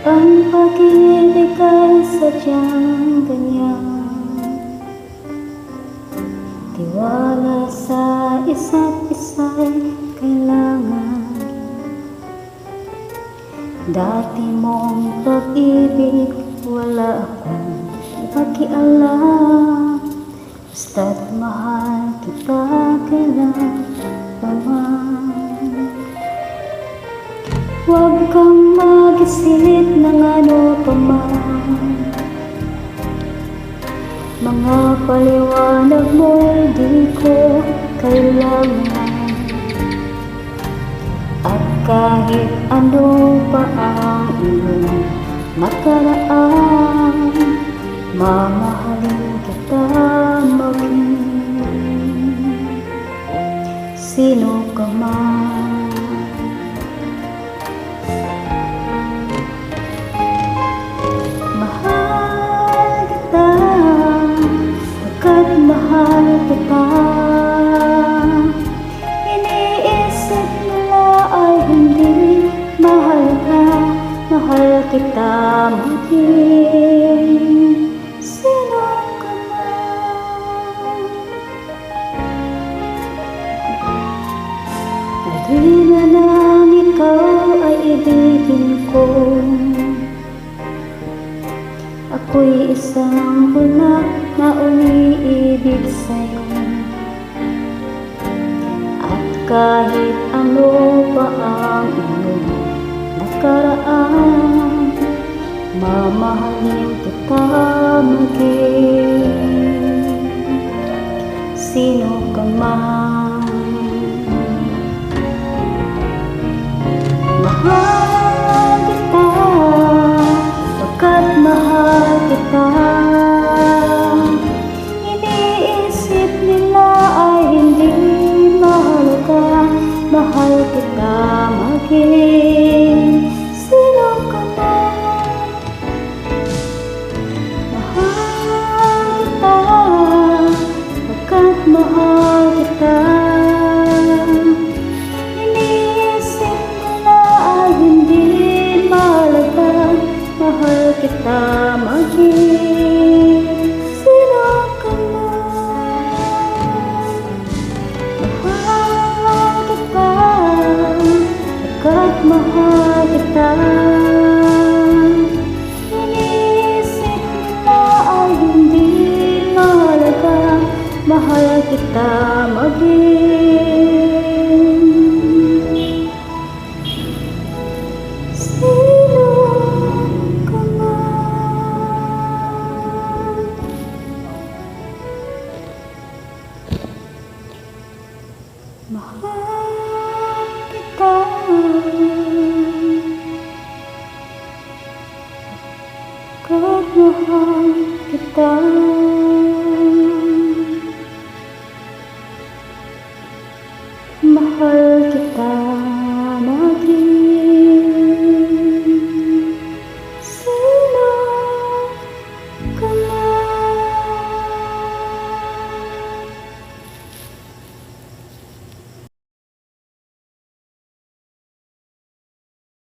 Ang pag-ibig ay sadyang ganyan, tiwala sa isa't isa'y kailangan. Dati mong pag-ibig, wala akong pakialam, basta't mahal kita kailan pa man. Huwag kang mag-isip ng ano pa man, mga paliwanag mo'y di ko kailangan. At kahit ano pa ang iyong nakaraan, mamahalin kita maging sino ka man. Mahal kita, pagkat mahal kita. Iniisip nila ay hindi mahal ka, mahal kita maging sino ka man. Di na lang ikaw ay ibigin ko, ako'y isang bulak na umiibig sa'yo. At kahit ano pa ang iyong nakaraan, mamahalin kita maging sino ka man. Mahal kita, pagkat mahal kita. Iniisip nila ay hindi mahal ka, mahal kita maging sino ka man. Mahal kita, pagkat mahal kita. Iniisip nila ay hindi mahal ka, mahal kita maging sino ka man. Mahal kita, pagkat mahal kita. Iniisip nila ay hindi mahal ka, mahal kita maging sino ka man. Mahal kita, pagkat mahal kita.